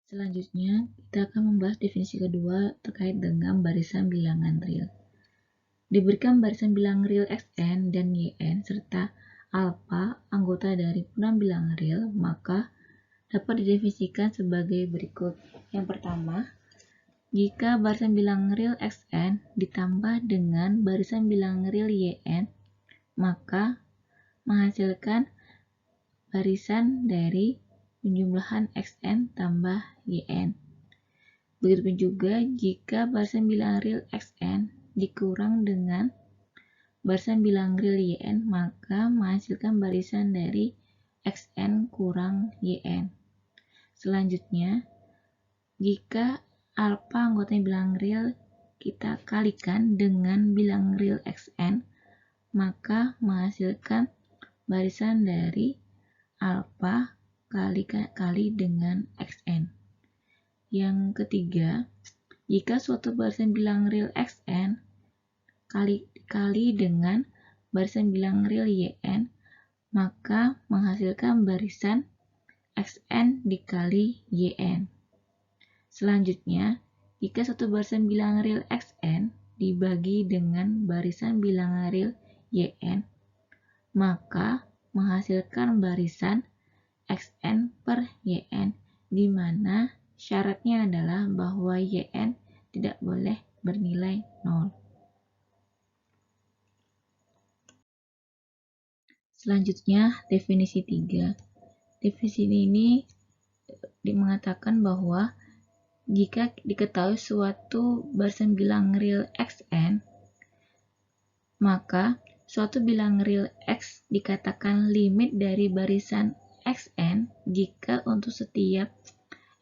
Selanjutnya, kita akan membahas definisi kedua terkait dengan barisan bilangan real. Diberikan barisan bilangan real Xn dan Yn serta alfa anggota dari himpunan bilangan real, maka dapat didefinisikan sebagai berikut. Yang pertama, jika barisan bilangan real Xn ditambah dengan barisan bilangan real Yn, maka menghasilkan barisan dari penjumlahan Xn tambah Yn. Begitupun juga jika barisan bilangan real Xn dikurang dengan barisan bilangan real Yn, maka menghasilkan barisan dari Xn kurang Yn. Selanjutnya, jika alfa anggota bilangan real kita kalikan dengan bilangan real Xn, maka menghasilkan barisan dari alfa kali dengan Xn. Yang ketiga, jika suatu barisan bilangan real Xn kali dengan barisan bilangan real Yn, maka menghasilkan barisan Xn dikali Yn. Selanjutnya, jika suatu barisan bilangan real Xn dibagi dengan barisan bilangan real Yn, maka menghasilkan barisan Xn per Yn, di mana syaratnya adalah bahwa Yn tidak boleh bernilai 0. Selanjutnya, definisi 3. Definisi ini mengatakan bahwa jika diketahui suatu barisan bilangan real Xn, maka suatu bilangan real X dikatakan limit dari barisan Xn jika untuk setiap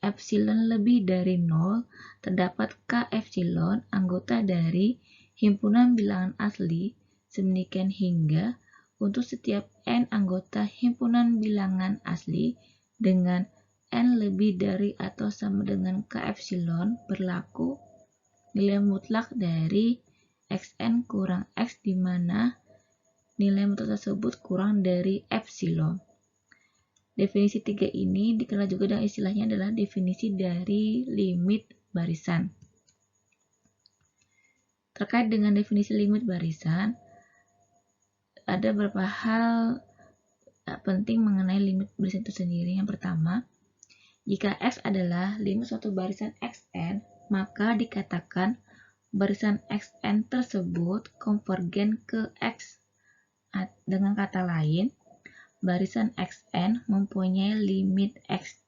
epsilon lebih dari 0 terdapat K epsilon anggota dari himpunan bilangan asli, sedemikian hingga untuk setiap n anggota himpunan bilangan asli dengan n lebih dari atau sama dengan K epsilon berlaku nilai mutlak dari Xn kurang X, di mana nilai mutlak tersebut kurang dari epsilon. Definisi 3 ini dikenal juga dengan istilahnya adalah definisi dari limit barisan. Terkait dengan definisi limit barisan, ada beberapa hal penting mengenai limit barisan itu sendiri. Yang pertama, jika X adalah limit suatu barisan Xn, maka dikatakan barisan Xn tersebut konvergen ke X. Dengan kata lain, barisan Xn mempunyai limit X.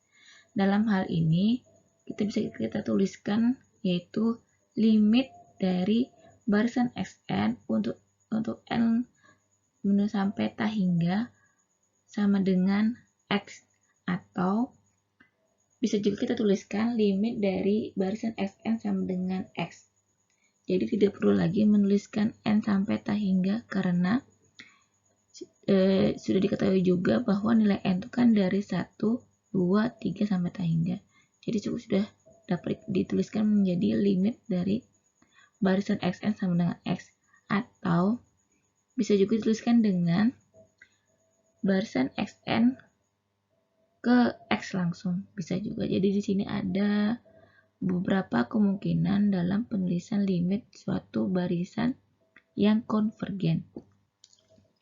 Dalam hal ini, kita tuliskan yaitu limit dari barisan Xn untuk n sampai t hingga sama dengan X, atau bisa juga kita tuliskan limit dari barisan Xn sama dengan X. Jadi tidak perlu lagi menuliskan n sampai t hingga, karena sudah diketahui juga bahwa nilai n itu kan dari 1, 2, 3 sampai t hingga. Jadi cukup sudah dapat dituliskan menjadi limit dari barisan Xn sama dengan X, atau bisa juga dituliskan dengan barisan Xn ke X langsung, bisa juga. Jadi di sini ada beberapa kemungkinan dalam penulisan limit suatu barisan yang konvergen.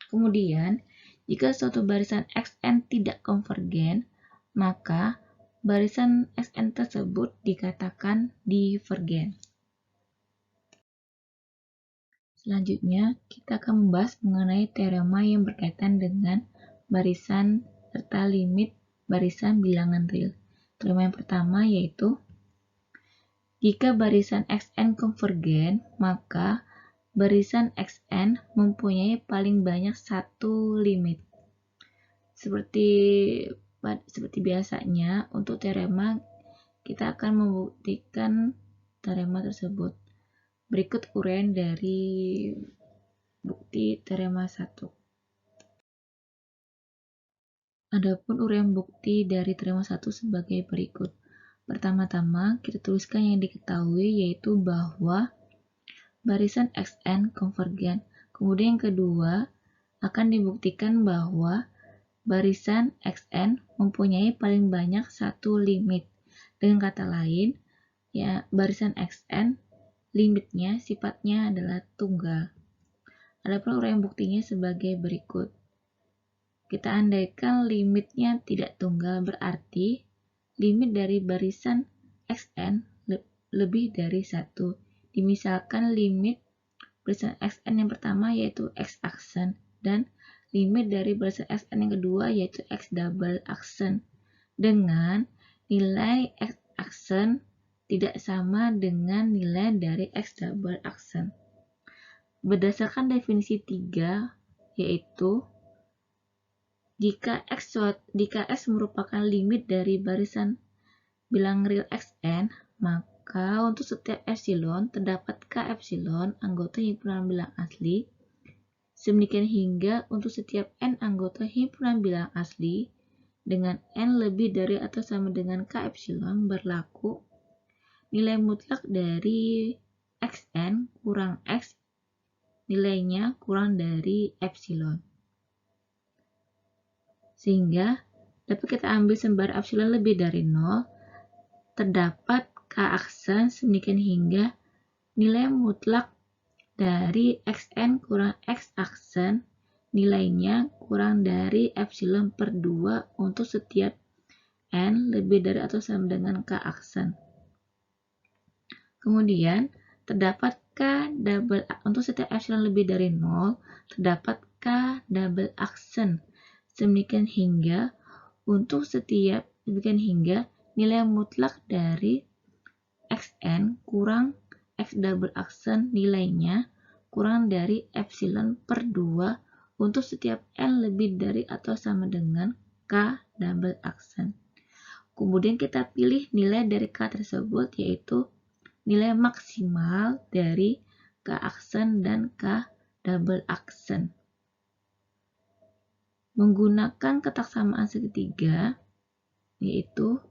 Kemudian, jika suatu barisan Xn tidak konvergen, maka barisan Xn tersebut dikatakan divergen. Selanjutnya, kita akan membahas mengenai teorema yang berkaitan dengan barisan serta limit barisan bilangan real. Teorema yang pertama yaitu, jika barisan Xn konvergen, maka barisan Xn mempunyai paling banyak satu limit. Seperti biasanya, untuk teorema kita akan membuktikan teorema tersebut. Berikut uraian dari bukti teorema 1. Adapun uraian bukti dari teorema 1 sebagai berikut. Pertama-tama, kita tuliskan yang diketahui, yaitu bahwa barisan Xn konvergen. Kemudian yang kedua, akan dibuktikan bahwa barisan Xn mempunyai paling banyak satu limit. Dengan kata lain, ya barisan xn limitnya sifatnya adalah tunggal. Adapun uraian buktinya sebagai berikut. Kita andaikan limitnya tidak tunggal, berarti limit dari barisan xn lebih dari 1. Dimisalkan limit barisan xn yang pertama yaitu x aksen dan limit dari barisan xn yang kedua yaitu x double aksen dengan nilai x aksen tidak sama dengan nilai dari x double aksen. Berdasarkan definisi 3 yaitu jika x merupakan limit dari barisan bilang real xn, maka untuk setiap epsilon terdapat k epsilon anggota himpunan bilang asli. Sedemikian hingga untuk setiap n anggota himpunan bilang asli dengan n lebih dari atau sama dengan k epsilon berlaku nilai mutlak dari xn kurang x nilainya kurang dari epsilon. Sehingga dapat kita ambil sembari epsilon lebih dari 0, terdapat k aksen sedemikian hingga nilai mutlak dari xn kurang x aksen nilainya kurang dari epsilon per 2 untuk setiap n lebih dari atau sama dengan k aksen. Kemudian terdapat k double untuk setiap epsilon lebih dari 0 terdapat k double aksen sedemikian hingga untuk setiap nilai mutlak dari xn kurang x double aksen nilainya kurang dari epsilon per 2 untuk setiap n lebih dari atau sama dengan k double aksen. Kemudian kita pilih nilai dari k tersebut yaitu nilai maksimal dari k aksen dan k double aksen. Menggunakan ketaksamaan segitiga yaitu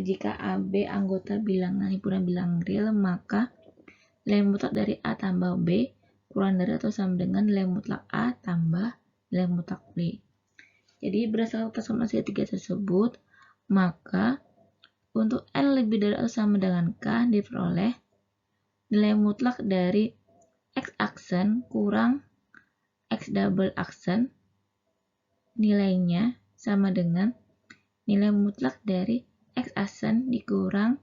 jika AB anggota bilangan himpunan bilang real, maka nilai mutlak dari A tambah B kurang dari atau sama dengan nilai mutlak A tambah nilai mutlak B. Jadi berdasarkan ketaksamaan segitiga tersebut, maka untuk N lebih dari atau sama dengan K diperoleh nilai mutlak dari X aksen kurang X double aksen nilainya sama dengan nilai mutlak dari X aksen dikurang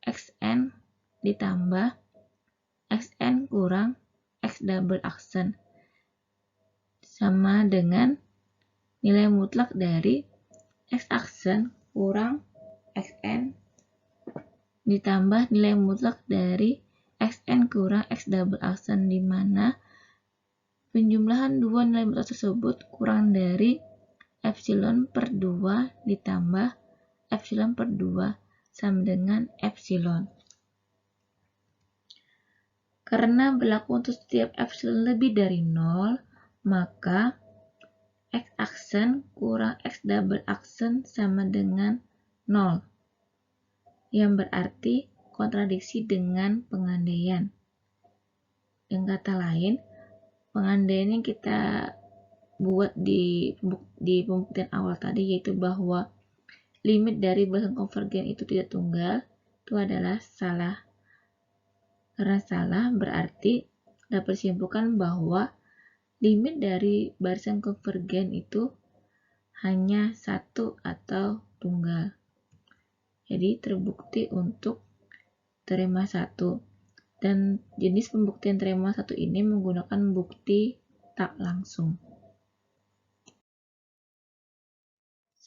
xn ditambah xn kurang X double aksen sama dengan nilai mutlak dari X aksen kurang xn ditambah nilai mutlak dari xn kurang X double aksen, di mana penjumlahan dua nilai mutlak tersebut kurang dari epsilon per 2 ditambah epsilon per 2 sama dengan epsilon. Karena berlaku untuk setiap epsilon lebih dari 0, maka x aksen kurang x double aksen sama dengan 0. Yang berarti kontradiksi dengan pengandaian. Dengan kata lain, pengandaian yang kita buat di pembuktian awal tadi yaitu bahwa limit dari barisan konvergen itu tidak tunggal, itu adalah salah. Karena salah berarti dapat disimpulkan bahwa limit dari barisan konvergen itu hanya satu atau tunggal. Jadi terbukti untuk teorema 1. Dan jenis pembuktian teorema 1 ini menggunakan bukti tak langsung.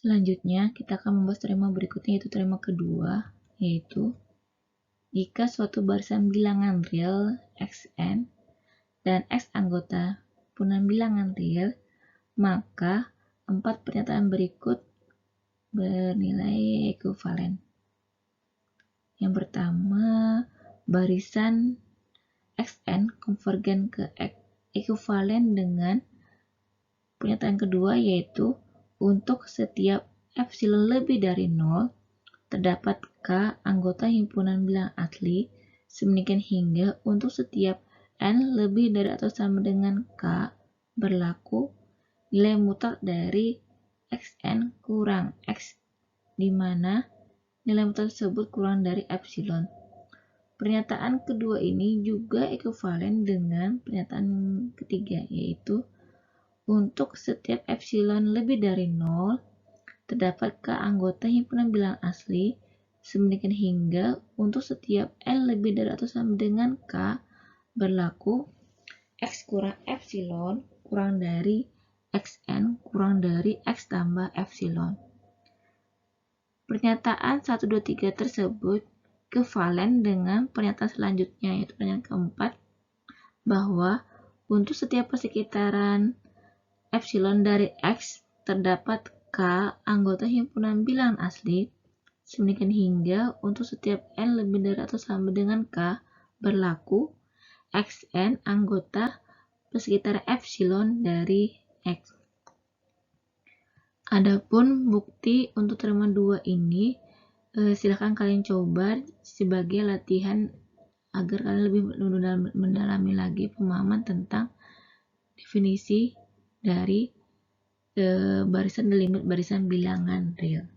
Selanjutnya, kita akan membahas teorema berikutnya, yaitu teorema kedua, yaitu jika suatu barisan bilangan real xn dan x anggota himpunan bilangan real, maka 4 pernyataan berikut bernilai ekuivalen. Yang pertama, barisan xn konvergen ke x ekuivalen dengan pernyataan kedua yaitu untuk setiap epsilon lebih dari 0 terdapat k anggota himpunan bilangan asli sedemikian hingga untuk setiap n lebih dari atau sama dengan k berlaku nilai mutlak dari xn kurang x di mana nilai tersebut kurang dari epsilon. Pernyataan kedua ini juga ekuivalen dengan pernyataan ketiga, yaitu untuk setiap epsilon lebih dari 0, terdapat K anggota himpunan bilangan asli, sedemikian hingga untuk setiap N lebih dari atau sama dengan K, berlaku X kurang epsilon kurang dari Xn kurang dari X tambah epsilon. Pernyataan 1, 2, 3 tersebut kevalen dengan pernyataan selanjutnya, yaitu pernyataan keempat, bahwa untuk setiap persekitaran epsilon dari X terdapat K anggota himpunan bilangan asli, sedemikian hingga untuk setiap N lebih dari atau sama dengan K, berlaku Xn anggota persekitaran epsilon dari X. Adapun bukti untuk teorema 2 ini silahkan kalian coba sebagai latihan agar kalian lebih mendalami lagi pemahaman tentang definisi dari barisan dan limit barisan bilangan real.